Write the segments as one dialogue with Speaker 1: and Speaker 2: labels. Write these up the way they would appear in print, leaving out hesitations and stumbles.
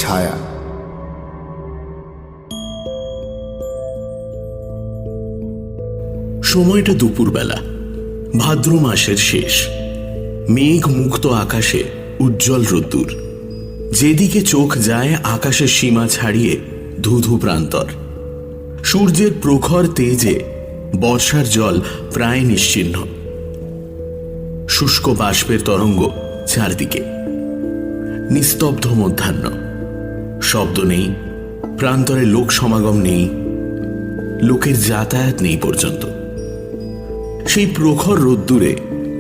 Speaker 1: ছায়া।
Speaker 2: সময়টা দুপুরবেলা, ভাদ্র মাসের শেষ। মেঘ মুক্ত আকাশে উজ্জ্বল রোদ্দুর। যেদিকে চোখ যায় আকাশের সীমা ছাড়িয়ে ধুধু প্রান্তর। সূর্যের প্রখর তেজে বর্ষার জল প্রায় নিশ্চিহ্ন। শুষ্ক বাষ্পের তরঙ্গ চারদিকে। নিস্তব্ধ মধ্যাহ্ন। শব্দ নেই, প্রান্তরে লোক সমাগম নেই, লোকের যাতায়াত নেই পর্যন্ত। সেই প্রখর রোদ্দুরে,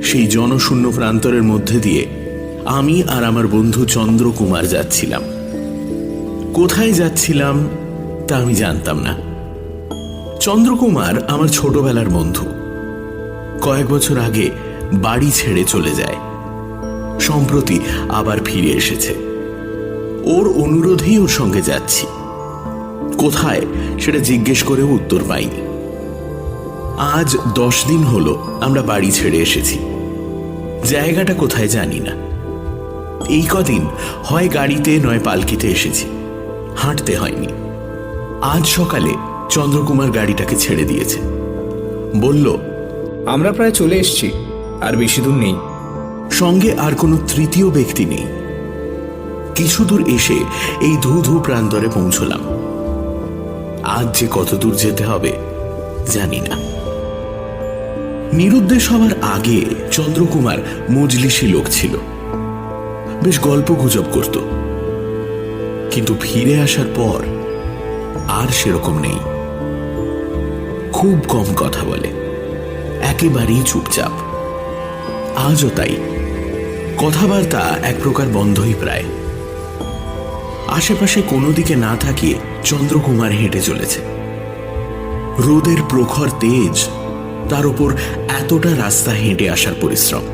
Speaker 2: সেই জনশূন্য প্রান্তরের মধ্যে দিয়ে আমি আর আমার বন্ধু চন্দ্রকুমার যাচ্ছিলাম। কোথায় যাচ্ছিলাম তা আমি জানতাম না। চন্দ্রকুমার আমার ছোটবেলার বন্ধু। কয়েক বছর আগে বাড়ি ছেড়ে চলে যায়, সম্প্রতি আবার ফিরে এসেছে। ওর অনুরোধেই ওর সঙ্গে যাচ্ছি। কোথায় সেটা জিজ্ঞেস করেও উত্তর পাইনি। আজ 10 দিন হলো আমরা বাড়ি ছেড়ে এসেছি। জায়গাটা কোথায় জানি না। এই কদিন হয় গাড়িতে নয় পালকিতে এসেছি, হাঁটতে হয়নি। আজ সকালে চন্দ্রকুমার গাড়িটাকে ছেড়ে দিয়েছে। বলল,
Speaker 3: আমরা প্রায় চলে এসেছি, আর বেশি দূর নেই।
Speaker 2: সঙ্গে আর কোনো তৃতীয় ব্যক্তি নেই। কিছু দূর এসে এই ধুধু প্রান্তরে পৌঁছলাম। আজ যে কত দূর যেতে হবে জানি না। নিরুদ্দেশ হওয়ার আগে চন্দ্রকুমার মজলিসি লোক ছিল, বেশ গল্প গুজব করত। কিন্তু ফিরে আসার পর আর সেরকম নেই। খুব কম কথা বলে, একেবারেই চুপচাপ। আজও তাই। কথাবার্তা এক প্রকার বন্ধই প্রায়। আশেপাশে কোনো দিকে না থাকিয়ে চন্দ্রকুমার হেঁটে চলেছে। রোদের প্রখর তেজ, তার উপর এতটা রাস্তা হেঁটে আসার পরিশ্রম।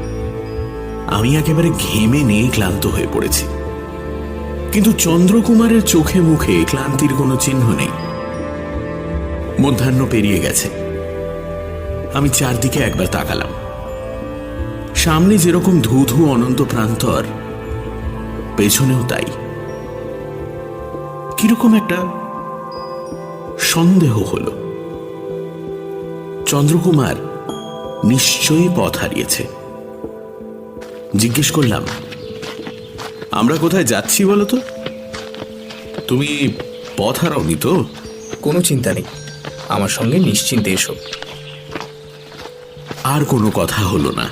Speaker 2: আমি একেবারে ঘেমে নিয়ে ক্লান্ত হয়ে পড়েছি। কিন্তু চন্দ্রকুমারের চোখে মুখে ক্লান্তির কোনো চিহ্ন নেই। মধ্যাহ্ন পেরিয়ে গেছে। আমি চারদিকে একবার তাকালাম। সামনে যেরকম ধুধু অনন্ত প্রান্তর, পেছনেও তাই। কিরকম একটা সন্দেহ হলো। চন্দ্রকুমার নিশ্চয়ই পথ হারিয়েছে। জিজ্ঞেস করলাম, আমরা কোথায় যাচ্ছি বলো তো? তুমি পথ হারাওনি তো?
Speaker 3: কোনো চিন্তা নেই, আমার সঙ্গে নিশ্চিন্তে এসো।
Speaker 2: আর কোনো কথা হলো না।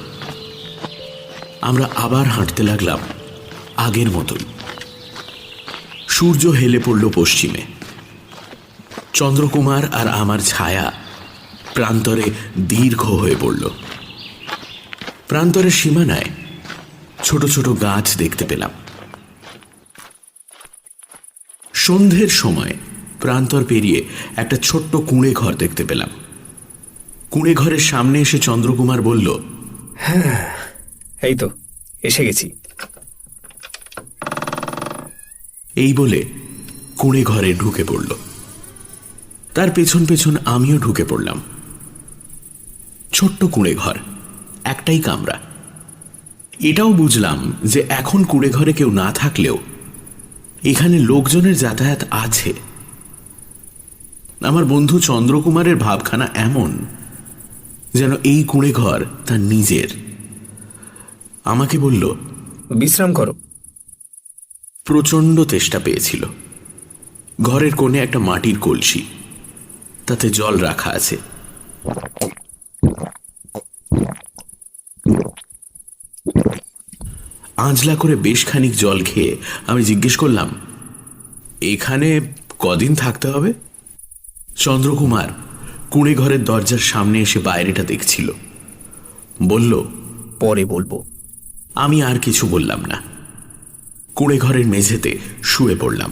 Speaker 2: আমরা আবার হাঁটতে লাগলাম আগের মতোই। সূর্য হেলে পড়ল পশ্চিমে। চন্দ্রকুমার আর আমার ছায়া প্রান্তরে দীর্ঘ হয়ে পড়ল। প্রান্তরের সীমানায় ছোট ছোট গাছ দেখতে পেলাম। সন্ধ্যের সময় প্রান্তর পেরিয়ে একটা ছোট্ট কুঁড়ে ঘর দেখতে পেলাম। কুঁড়ে ঘরের সামনে এসে চন্দ্রকুমার বলল,
Speaker 3: হ্যাঁ, এই তো এসে গেছি।
Speaker 2: এই বলে কুঁড়ে ঘরে ঢুকে পড়ল। তার পেছন পেছন আমিও ঢুকে পড়লাম। ছোট্ট কুঁড়ে ঘর, একটাই কামরা। এটাও বুঝলাম যে এখন কুঁড়ে ঘরে কেউ না থাকলেও এখানে লোকজনের যাতায়াত আছে। আমার বন্ধু চন্দ্রকুমারের ভাবখানা এমন যেন এই কুঁড়ে ঘর তার নিজের। আমাকে বলল,
Speaker 3: বিশ্রাম করো।
Speaker 2: প্রচণ্ড তেষ্টা পেয়েছিল। ঘরের কোণে একটা মাটির কলসি, তাতে জল রাখা আছে। আঁজলা করে বেশ খানিক জল খেয়ে আমি জিজ্ঞেস করলাম, এখানে কদিন থাকতে হবে? চন্দ্রকুমার কুঁড়ে ঘরের দরজার সামনে এসে বাইরেটা দেখছিল। বলল,
Speaker 3: পরে বলবো।
Speaker 2: আমি আর কিছু বললাম না। কুঁড়ে ঘরের মেঝেতে শুয়ে পড়লাম।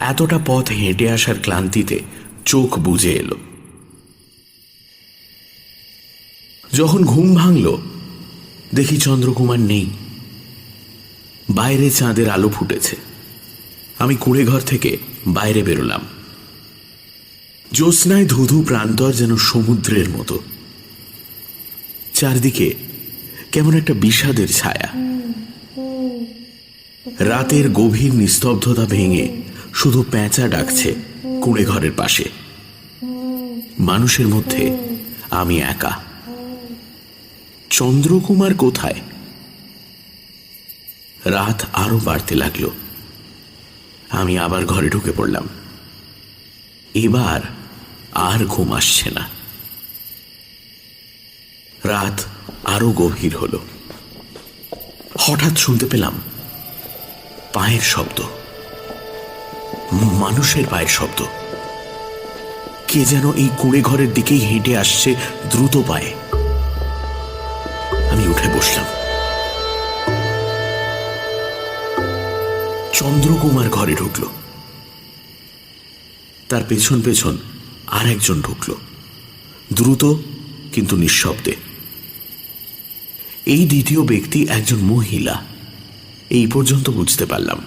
Speaker 2: এতটা পথ হেঁটে আসার ক্লান্তিতে চোখ বুজে এলো। যখন ঘুম ভাঙল, দেখি চন্দ্রকুমার নেই। বাইরে চাঁদের আলো ফুটেছে। আমি কুঁড়ে ঘর থেকে বাইরে বেরোলাম। জ্যোৎস্নায় ধুধু প্রান্তর যেন সমুদ্রের মতো। চারদিকে কেমন একটা বিষাদের ছায়া। রাতের গভীর নিস্তব্ধতা ভেঙে শুধু প্যাঁচা ডাকছে কুঁড়ে ঘরের পাশে। মানুষের মধ্যে আমি একা। চন্দ্রকুমার কোথায়? রাত আরো বাড়তে লাগলো। আমি আবার ঘরে ঢুকে পড়লাম। এবার আর ঘুম আসছে না। রাত আরো গভীর হলো। হঠাৎ শুনতে পেলাম পায়ের শব্দ, মানুষের পায়ের শব্দ। কে যেন এই কুঁড়ে ঘরের দিকেই হেঁটে আসছে দ্রুত পায়ে। আমি উঠে বসলাম। চন্দ্রকুমার ঘরে ঢুকল। তার পেছন পেছন আর একজন ঢুকল, দ্রুত কিন্তু নিঃশব্দে। এই দ্বিতীয় ব্যক্তি একজন মহিলা, এই পর্যন্ত বুঝতে পারলাম,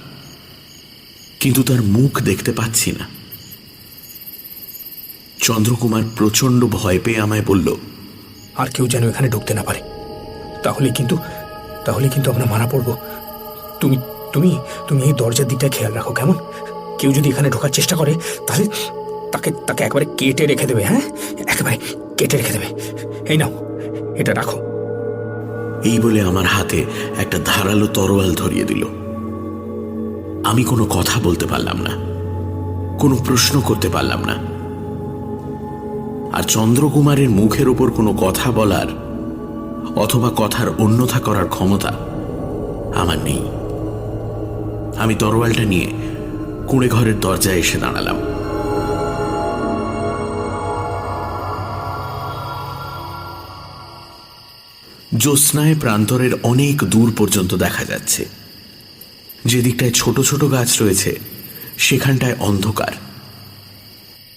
Speaker 2: কিন্তু তার মুখ দেখতে পাচ্ছি না। চন্দ্রকুমার প্রচন্ড ভয় পেয়ে আমায় বলল,
Speaker 3: আর কেউ যেন এখানে ঢুকতে না পারে, তাহলে কিন্তু আমরা মারা পড়ব। তুমি তুমি তুমি এই দরজার দিকটা খেয়াল রাখো, কেমন? কেউ যদি এখানে ঢোকার চেষ্টা করে তাহলে তাকে তাকে একবারে কেটে রেখে দেবে। হ্যাঁ, একেবারে কেটে রেখে দেবে। এই নাও, এটা রাখো।
Speaker 2: এই বলে আমার হাতে একটা ধারালো তরোয়াল ধরিয়ে দিল। আমি কোনো কথা বলতে পারলাম না, কোনো প্রশ্ন করতে পারলাম না। আর চন্দ্রকুমারের মুখের ওপর কোনো কথা বলার অথবা কথার অন্যথা করার ক্ষমতা আমার নেই। আমি তরোয়ালটা নিয়ে কুঁড়ে ঘরের দরজায় এসে দাঁড়ালাম। জ্যোৎস্নায় প্রান্তরের অনেক দূর পর্যন্ত দেখা যাচ্ছে। যে দিকটায় ছোট ছোট গাছ রয়েছে সেখানটায় অন্ধকার।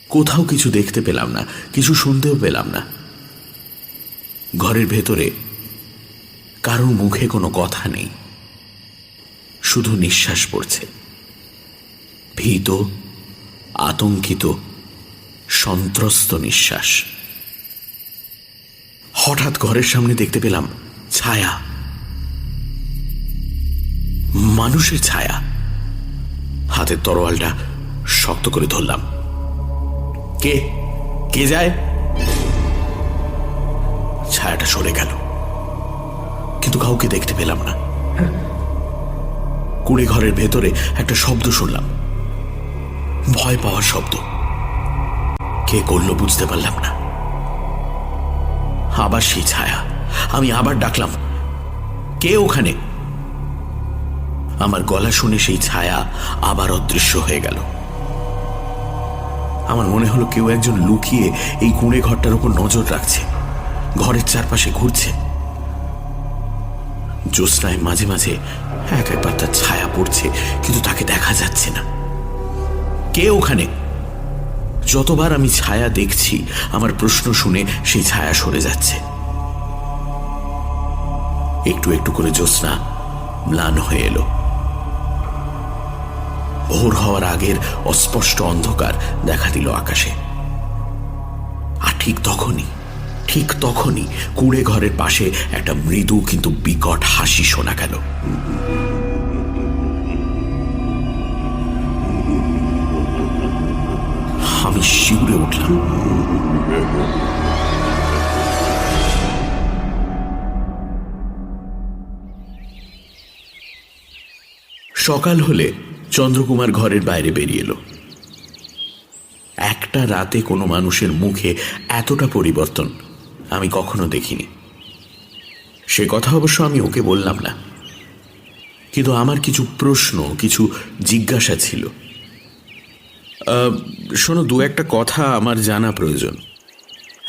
Speaker 2: কোথাও কিছু দেখতে পেলাম না, কিছু শুনতেও পেলাম না। ঘরের ভেতরে কারোর মুখে কোনো কথা নেই, শুধু নিঃশ্বাস পড়ছে, ভীত, আতঙ্কিত, সন্ত্রস্ত নিঃশ্বাস। হঠাৎ ঘরের সামনে দেখতে পেলাম ছায়া, মানুষের ছায়া। হাতের তরোয়ালটা শক্ত করে ধরলাম। কে কে যায়? ছায়াটা সরে গেল, কিন্তু কাউকে দেখতে পেলাম না। কুঁড়ে ঘরের ভেতরে একটা শব্দ শুনলাম, ভয় পাওয়ার শব্দ। কে করলো বুঝতে পারলাম না। আবার সেই ছায়া। আমি আবার ডাকলাম, কে ওখানে? আমার গলা শুনে সেই ছায়া আবার অদৃশ্য হয়ে গেল। আমার মনে হলো কেউ একজন লুকিয়ে এই কুঁড়ে ঘরটার উপর নজর রাখছে, ঘরের চারপাশে ঘুরছে। জ্যোৎস্নায় মাঝে মাঝে এক একবার তার ছায়া পড়ছে, কিন্তু তাকে দেখা যাচ্ছে না। কে ওখানে? যতবার আমি ছায়া দেখছি আমার প্রশ্ন শুনে সেই ছায়া সরে যাচ্ছে। একটু একটু করে জ্যোৎস্না ম্লান হয়ে এলো। ভোর হওয়ার আগের অস্পষ্ট অন্ধকার দেখা দিল আকাশে। আর ঠিক তখনই কুঁড়ে ঘরের পাশে একটা মৃদু কিন্তু বিকট হাসি শোনা গেল। আমি শিউরে উঠলাম। সকাল হলে চন্দ্রকুমার ঘরের বাইরে বেরিয়ে এলো। একটা রাতে কোনো মানুষের মুখে এতটা পরিবর্তন আমি কখনো দেখিনি। সে কথা অবশ্য আমি ওকে বললাম না, কিন্তু আমার কিছু প্রশ্ন, কিছু জিজ্ঞাসা ছিল। শোনো, দু একটা কথা আমার জানা প্রয়োজন।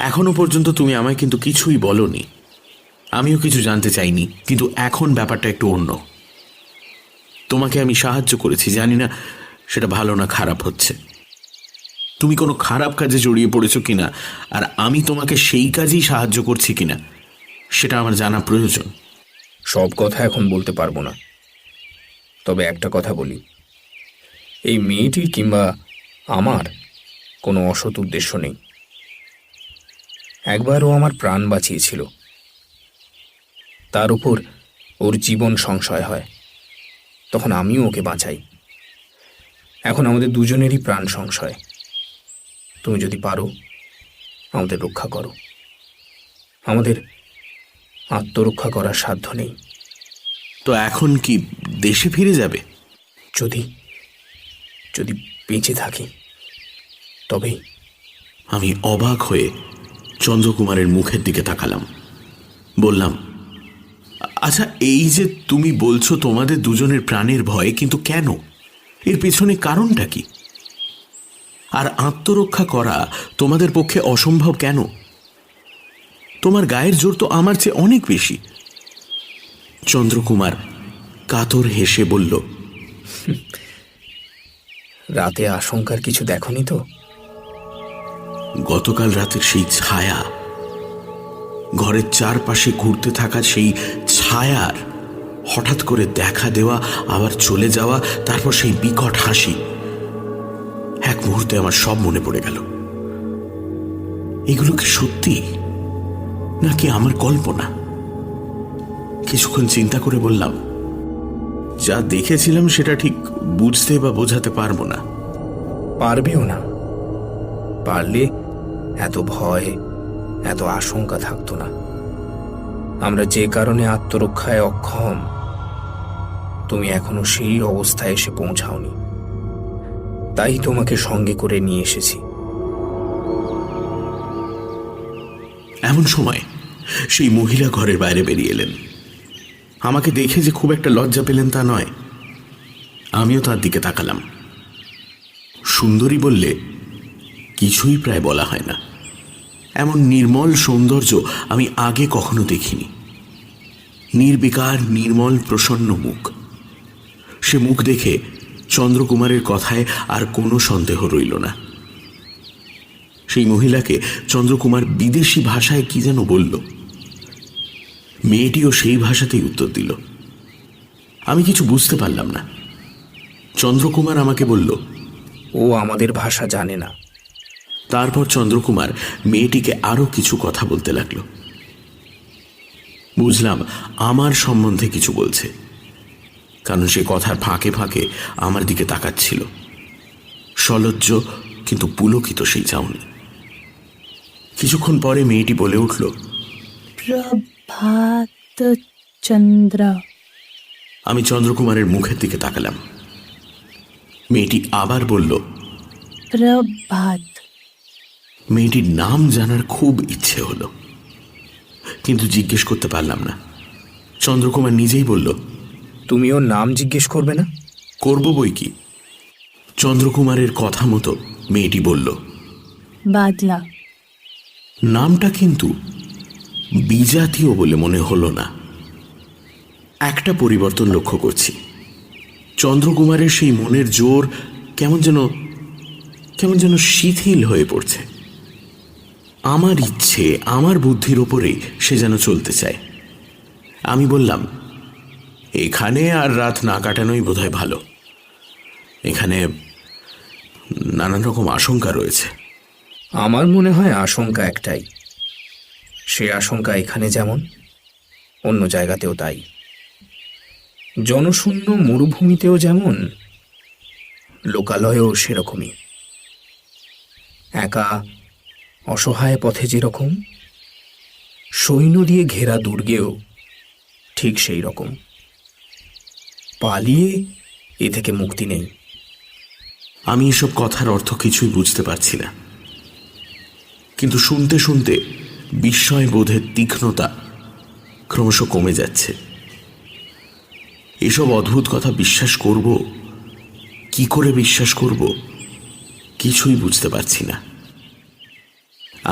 Speaker 2: এখনো পর্যন্ত তুমি আমায় কিন্তু কিছুই বলনি, আমিও কিছু জানতে চাইনি, কিন্তু এখন ব্যাপারটা একটু অন্য। তোমাকে আমি সাহায্য করেছি, জানি না সেটা ভালো না খারাপ হচ্ছে। তুমি কোনো খারাপ কাজে জড়িয়ে পড়েছো কিনা, আর আমি তোমাকে সেই কাজেই সাহায্য করছি কিনা, সেটা আমার জানা প্রয়োজন।
Speaker 3: সব কথা এখন বলতে পারবো না, তবে একটা কথা বলি, এই মেয়েটির কিংবা আমার কোনো অসৎ উদ্দেশ্য নেই। একবার ও আমার প্রাণ বাঁচিয়েছিল, তার উপর ওর জীবন সংশয় হয়। তখন আমিও ওকে বাঁচাই। এখন আমাদের দুজনেরই প্রাণ সংশয়। তুমি যদি পারো আমাদের রক্ষা করো। আমাদের আত্মরক্ষা করার সাধ্য নেই।
Speaker 2: তো এখন কি দেশে ফিরে যাবে?
Speaker 3: যদি যদি বেঁচে থাকি তবেই।
Speaker 2: আমি অবাক হয়ে চন্দ্রকুমারের মুখের দিকে তাকালাম। বললাম, আচ্ছা, এই যে তুমি বলছো তোমাদের দুজনের প্রাণের ভয়, কিন্তু কেন? এর পেছনে কারণটা কি? আর আত্মরক্ষা করা তোমাদের পক্ষে অসম্ভব কেন? তোমার গায়ের জোর তো আমার চেয়ে অনেক বেশি। চন্দ্রকুমার কাতর হেসে বলল,
Speaker 3: রাতে আশঙ্কার কিছু দেখনি তো?
Speaker 2: গতকাল রাতের সেই ছায়া, ঘরের চারপাশে ঘুরতে থাকা সেই ছায়ার হঠাৎ করে দেখা দেওয়া, আবার চলে যাওয়া, তারপর সেই বিকট হাসি, এক মুহূর্তে আমার সব মনে পড়ে গেল। এগুলো কি সত্যি নাকি আমার কল্পনা? কিছুক্ষণ চিন্তা করে বললাম, যা দেখেছিলাম সেটা ঠিক বুঝতে বা বোঝাতে পারবো না।
Speaker 3: পারবেও না। পারলে এত ভয়, এত আশঙ্কা থাকতো না। আমরা যে কারণে আত্মরক্ষায় অক্ষম, তুমি এখনো সেই অবস্থায় এসে পৌঁছাওনি। তাই তোমাকে সঙ্গে করে নিয়ে এসেছি।
Speaker 2: এমন সময় সেই মহিলা ঘরের বাইরে বেরিয়ে এলেন। আমাকে দেখে যে খুব একটা লজ্জা পেলেন তা নয়। আমিও তার দিকে তাকালাম। সুন্দরী বললে কিছুই প্রায় বলা হয় না। এমন নির্মল সৌন্দর্য আমি আগে কখনো দেখিনি। নির্বিকার, নির্মল, প্রসন্ন মুখ। সে মুখ দেখে চন্দ্রকুমারের কথায় আর কোনো সন্দেহ রইল না। সেই মহিলাকে চন্দ্রকুমার বিদেশি ভাষায় কি যেন বলল। মেয়েটিও সেই ভাষাতেই উত্তর দিল। আমি কিছু বুঝতে পারলাম না। চন্দ্রকুমার আমাকে বলল,
Speaker 3: ও আমাদের ভাষা জানে না।
Speaker 2: তারপর চন্দ্রকুমার মেয়েটিকে আরো কিছু কথা বলতে লাগলো। বুঝলাম আমার সম্বন্ধে কিছু বলছে, কারণ সে কথার ফাঁকে ফাঁকে আমার দিকে তাকাচ্ছিল। সলজ্জ কিন্তু পুলকিত সেই চাউনি। কিছুক্ষণ পরে মেয়েটি বলে উঠল,
Speaker 1: প্রভাত চন্দ্র।
Speaker 2: আমি চন্দ্রকুমারের মুখের দিকে তাকালাম। মেয়েটি আবার বলল,
Speaker 1: প্রভাত।
Speaker 2: মেয়েটির নাম জানার খুব ইচ্ছে হলো, কিন্তু জিজ্ঞেস করতে পারলাম না। চন্দ্রকুমার নিজেই বলল,
Speaker 3: তুমি ওর নাম জিজ্ঞেস করবে না?
Speaker 2: করব বই কি। চন্দ্রকুমারের কথা মতো মেয়েটি বলল,
Speaker 1: বাদলা।
Speaker 2: নামটা কিন্তু বিজাতীয় বলে মনে হলো না। একটা পরিবর্তন লক্ষ্য করছি। চন্দ্রকুমারের সেই মনের জোর কেমন যেন শিথিল হয়ে পড়ছে। আমার ইচ্ছে, আমার বুদ্ধির ওপরেই সে যেন চলতে চায়। আমি বললাম, এখানে আর রাত না কাটানোই বোধহয় ভালো। এখানে নানান রকম আশঙ্কা রয়েছে।
Speaker 3: আমার মনে হয় আশঙ্কা একটাই। সে আশঙ্কা এখানে যেমন, অন্য জায়গাতেও তাই। জনশূন্য মরুভূমিতেও যেমন, লোকালয়েও সেরকমই। একা অসহায় পথে যেরকম, সৈন্য দিয়ে ঘেরা দুর্গেও ঠিক সেই রকম। পালিয়ে এ থেকে মুক্তি নেই।
Speaker 2: আমি এসব কথার অর্থ কিছুই বুঝতে পারছি না, কিন্তু শুনতে শুনতে বিস্ময় বোধের তীক্ষ্ণতা ক্রমশ কমে যাচ্ছে। এসব অদ্ভুত কথা বিশ্বাস করব, কি করে বিশ্বাস করব, কিছুই বুঝতে পারছি না।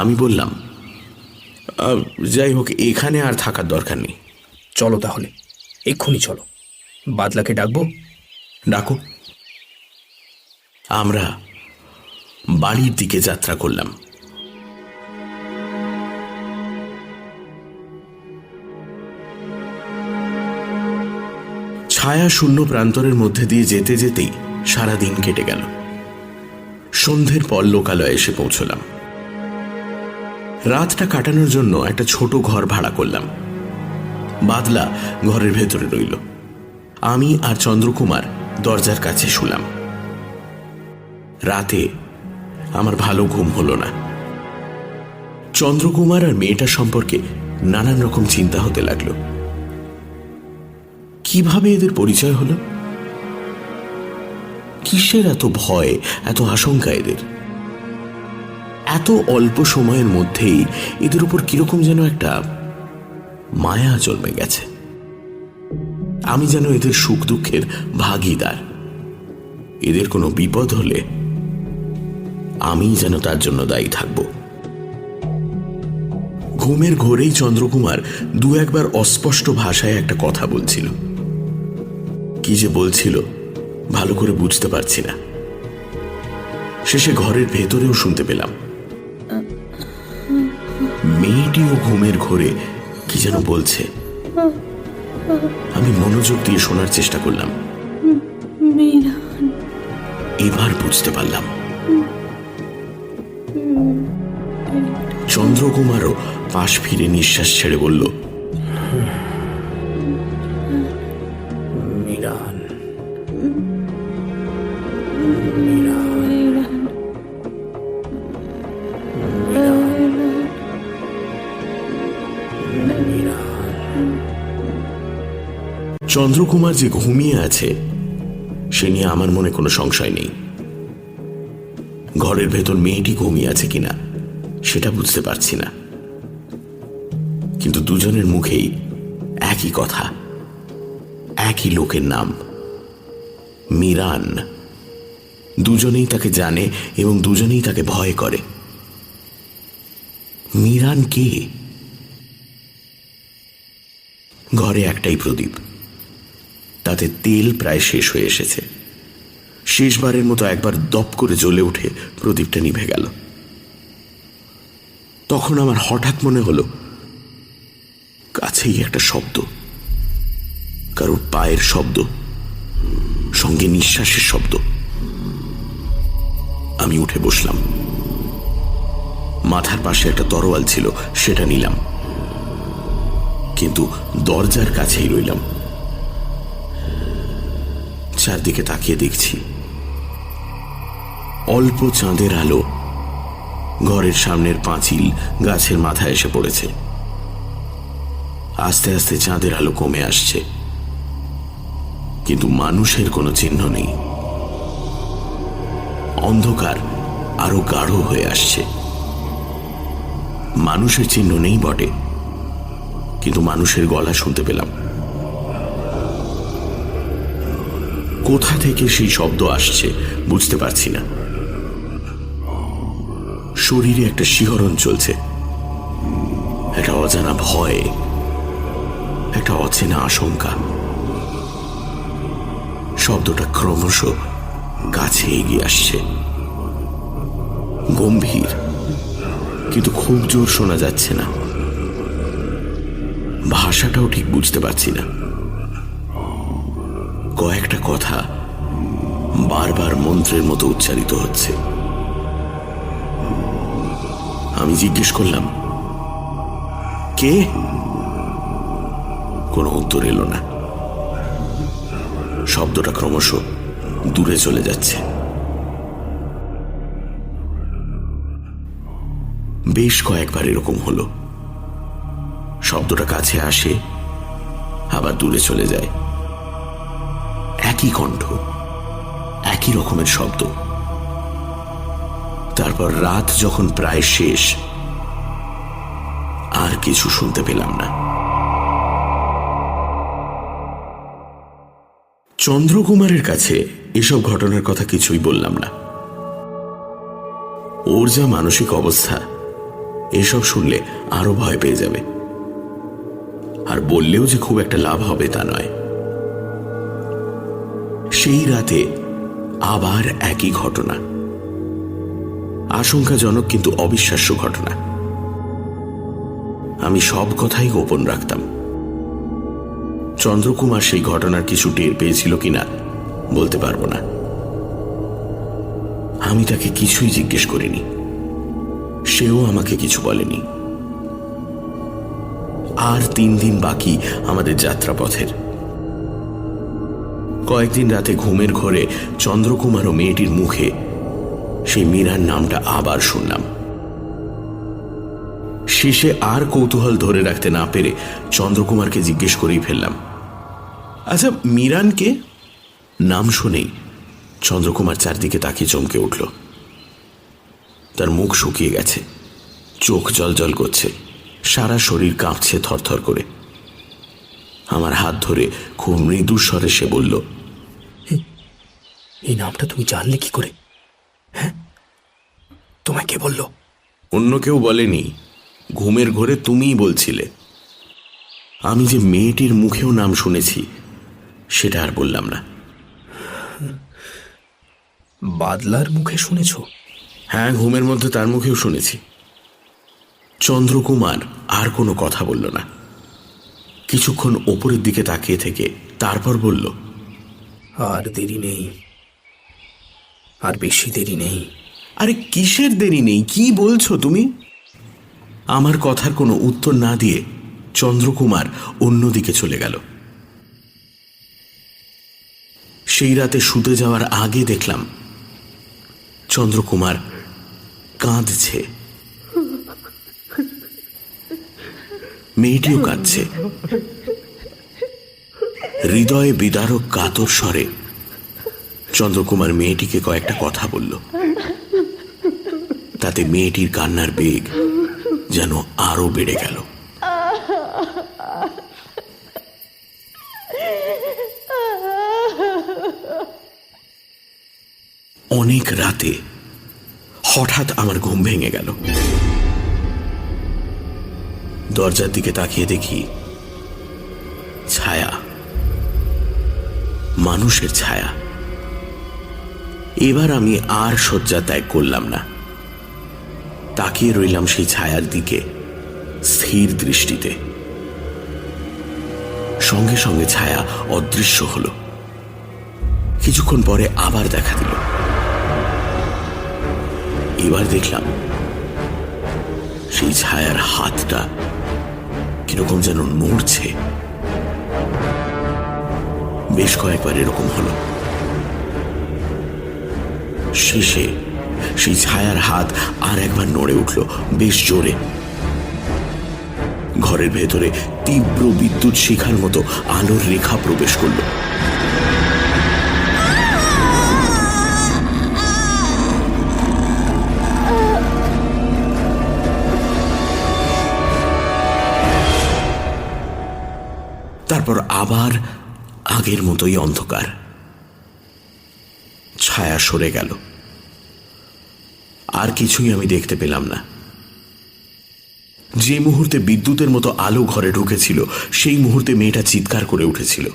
Speaker 2: আমি বললাম, যাই হোক, এখানে আর থাকার দরকার নেই।
Speaker 3: চলো তাহলে, এক্ষুনি চলো। বাদলাকে ডাকবো?
Speaker 2: ডাকো। আমরা বাড়ির দিকে যাত্রা করলাম। ছায়া শূন্য প্রান্তরের মধ্যে দিয়ে যেতে যেতেই সারাদিন কেটে গেল। সন্ধ্যের পর লোকালয়ে এসে পৌঁছলাম। রাতটা কাটানোর জন্য একটা ছোট ঘর ভাড়া করলাম। বাদলা ঘরের ভেতরে রইল। আমি আর চন্দ্রকুমার দরজার কাছে শুলাম। রাতে আমার ভালো ঘুম হলো না। চন্দ্রকুমার আর মেয়েটা সম্পর্কে নানান রকম চিন্তা হতে লাগলো। কিভাবে এদের পরিচয় হলো? কিসের এত ভয়, এত আশঙ্কা এদের? এত অল্প সময়ের মধ্যেই এদের উপর কিরকম যেন একটা মায়া জন্মে গেছে। আমি যেন এদের সুখ দুঃখের ভাগীদার। এদের কোনো বিপদ হলে আমি যেন তার জন্য দায়ী থাকব। ঘুমের ঘোরেই চন্দ্রকুমার দু একবার অস্পষ্ট ভাষায় একটা কথা বলছিল। কি যে বলছিল ভালো করে বুঝতে পারছি না। শেষে ঘরের ভেতরেও শুনতে পেলাম। মেয়েটিও ঘুমের ঘোরে কি যেন বলছে। আমি মনোযোগ দিয়ে শোনার চেষ্টা করলাম। এবার বুঝতে পারলাম। চন্দ্রকুমারও পাশ ফিরে নিঃশ্বাস ছেড়ে বলল,
Speaker 3: মিরান।
Speaker 2: চন্দ্রকুমার যে ঘুমিয়ে আছে সে নিয়ে আমার মনে কোনো সংশয় নেই। ঘরের ভেতর মেয়েটি ঘুমিয়ে আছে কিনা সেটা বুঝতে পারছি না, কিন্তু দুজনের মুখেই একই কথা, একই লোকের নাম, মিরান। দুজনেই তাকে জানে এবং দুজনেই তাকে ভয় করে। মিরান কে? ঘরে একটাই প্রদীপ, তাতে তেল প্রায় শেষ হয়ে এসেছে। শেষবারের মতো একবার দপ করে জ্বলে উঠে প্রদীপটা নিভে গেল। তখন আমার হঠাৎ মনে হলো কাছেই একটা শব্দ, কারোর পায়ের শব্দ, সঙ্গে নিঃশ্বাসের শব্দ। আমি উঠে বসলাম। মাথার পাশে একটা তরোয়াল ছিল, সেটা নিলাম, কিন্তু দরজার কাছেই রইলাম। চারদিকে তাকিয়ে দেখছি অল্প চাঁদের আলো ঘরের সামনের পাঁচিল গাছের মাথায় এসে পড়েছে। আস্তে আস্তে চাঁদের আলো কমে আসছে, কিন্তু মানুষের কোনো চিহ্ন নেই। অন্ধকার আরো গাঢ় হয়ে আসছে। মানুষের চিহ্ন নেই বটে, কিন্তু মানুষের গলা শুনতে পেলাম। কোথা থেকে সেই শব্দ আসছে বুঝতে পারছি না। শরীরে একটা শিহরণ চলছে, একটা অজানা ভয়, একটা অচেনা আশঙ্কা। শব্দটা ক্রমশ কাছে এগিয়ে আসছে, গম্ভীর, কিন্তু খুব জোর শোনা যাচ্ছে না। ভাষাটাও ঠিক বুঝতে পারছি না। কয়েকটা কথা বারবার মন্ত্রের মতো উচ্চারিত হচ্ছে। আমি জিজ্ঞেস করলাম, কে? কোনো উত্তর এলো না। শব্দটা ক্রমশ দূরে চলে যাচ্ছে। বেশ কয়েকবার এরকম হলো। শব্দটা কাছে আসে, আবার দূরে চলে যায়। একই কণ্ঠ, একই রকমের শব্দ। তারপর রাত যখন প্রায় শেষ, আর কিছু শুনতে পেলাম না। চন্দ্রকুমারের কাছে এসব ঘটনার কথা কিছুই বললাম না। ওর যা মানসিক অবস্থা, এসব শুনলে আরো ভয় পেয়ে যাবে। আর বললেও যে খুব একটা লাভ হবে তা নয়। সেই রাতে আবার একই ঘটনা, আশঙ্কাজনক কিন্তু অবিশ্বাস্য ঘটনা। আমি সব কথাই গোপন রাখতাম। চন্দ্রকুমার সেই ঘটনার কিছু টের পেয়েছিল কিনা বলতে পারবো না। আমি তাকে কিছুই জিজ্ঞেস করিনি, সেও আমাকে কিছু বলেনি। আর 3 দিন বাকি আমাদের যাত্রাপথের। কয়েকদিন রাতে ঘুমের ঘোরে চন্দ্রকুমার ও মেয়েটির মুখে সেই মীরার নামটা আবার শুনলাম। শেষে আর কৌতূহল ধরে রাখতে না পেরে চন্দ্রকুমারকে জিজ্ঞেস করেই ফেললাম, আচ্ছা মীরানকে? নাম শুনেই চন্দ্রকুমার চারদিকে তাকিয়ে চমকে উঠল। তার মুখ শুকিয়ে গেছে, চোখ জলজল করছে, সারা শরীর কাঁপছে থরথর করে। আমার হাত ধরে খুব মৃদু স্বরে সে বলল,
Speaker 3: এই নামটা তুমি জানলে কি করে? হ্যাঁ, তোমায় কে বলল?
Speaker 2: অন্য কেউ বলেনি, ঘুমের ঘোরে তুমিই বলছিলে। আমি যে মেয়েটির মুখেও নাম শুনেছি সেটা আর বললাম না।
Speaker 3: বাদলার মুখে শুনেছ?
Speaker 2: হ্যাঁ, ঘুমের মধ্যে তার মুখেও শুনেছি। চন্দ্রকুমার আর কোনো কথা বলল না। কিছুক্ষণ ওপরের দিকে তাকিয়ে থেকে তারপর বলল,
Speaker 3: আর দেরি নেই, আর বেশি দেরি নেই।
Speaker 2: আরে কিসের দেরি নেই, কি বলছো তুমি? আমার কথার কোনো উত্তর না দিয়ে চন্দ্রকুমার অন্যদিকে চলে গেল। সেই রাতে শুতে যাওয়ার আগে দেখলাম চন্দ্রকুমার কাঁদছে, মেয়েটিও কাঁদছে। হৃদয়ে বিদারক কাতর স্বরে চন্দ্রকুমার মেয়েটিকে কয়েকটা কথা বলল। তাতে মেয়েটির কান্নার বেগ যেন আরো বেড়ে গেল। অনেক রাতে হঠাৎ আমার ঘুম ভেঙে গেল। দরজার দিকে তাকিয়ে দেখি ছায়া, মানুষের ছায়া। এবার আমি আর শয্যা ত্যাগ করলাম না, তাকিয়ে রইলাম সেই ছায়ার দিকে স্থির দৃষ্টিতে। সঙ্গে সঙ্গে ছায়া অদৃশ্য হলো। কিছুক্ষণ পরে আবার দেখা দিল। এবার দেখলাম সেই ছায়ার হাতটা কিরকম যেন নড়ছে। বেশ কয়েকবার এরকম হলো। শেষে সেই ছায়ার হাত আর একবার নড়ে উঠল বেশ জোরে। ঘরের ভেতরে তীব্র বিদ্যুৎ শিখার মতো আলোর রেখা প্রবেশ করল। তারপর আবার আগের মতোই অন্ধকার। ছায়া সরে গেল। আর কিছুই আমি দেখতে পেলাম না। যে মুহূর্তে বিদ্যুতের মতো আলো ঘরে ঢুকেছিল সেই মুহূর্তে মেয়েটা চিৎকার করে উঠেছিল।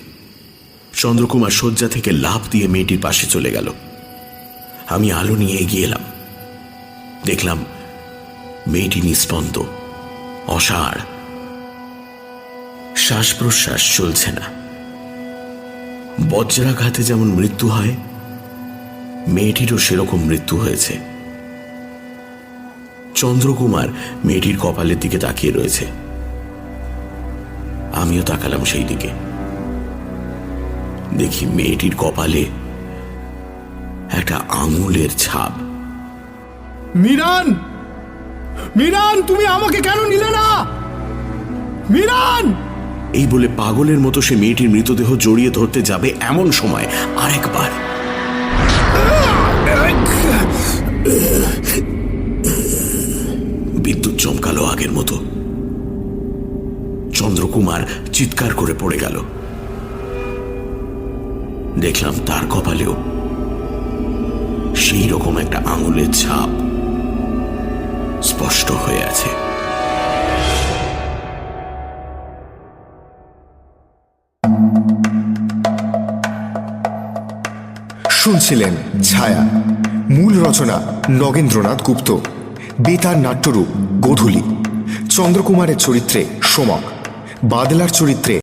Speaker 2: চন্দ্রকুমার শয্যা থেকে লাফ দিয়ে মেয়েটির পাশে চলে গেল। আমি আলো নিয়ে এগিয়ে এলাম। দেখলাম মেয়েটি নিস্পন্দ, অসাড়, শ্বাস প্রশ্বাস চলছে না। বজ্রাঘাতে যেমন মৃত্যু হয়, মেয়েটিরও সেরকম মৃত্যু হয়েছে। চন্দ্রকুমার মেয়েটির কপালের দিকে তাকিয়ে রয়েছে। আমিও তাকালাম সেই দিকে। দেখি মেয়েটির কপালে একটা আঙুলের ছাপ।
Speaker 3: মিরান, মিরান, তুমি আমাকে কেন নিলে না? মিরান!
Speaker 2: এই বলে পাগলের মতো সে মেয়েটির মৃতদেহ জড়িয়ে ধরতে যাবে, এমন সময় আরেকবার বিদ্যুৎ চমকালো আগের মতো। চন্দ্রকুমার চিৎকার করে পড়ে গেল। দেখলাম তার কপালেও সেই রকম একটা আঙুলের ছাপ স্পষ্ট হয়ে আছে।
Speaker 4: শুনছিলেন ছায়া। মূল রচনা নগেন্দ্রনাথ গুপ্ত, বেতার নাট্যরূপ গোধূলি। চন্দ্রকুমারের চরিত্রে সোমক, বাদলার চরিত্রে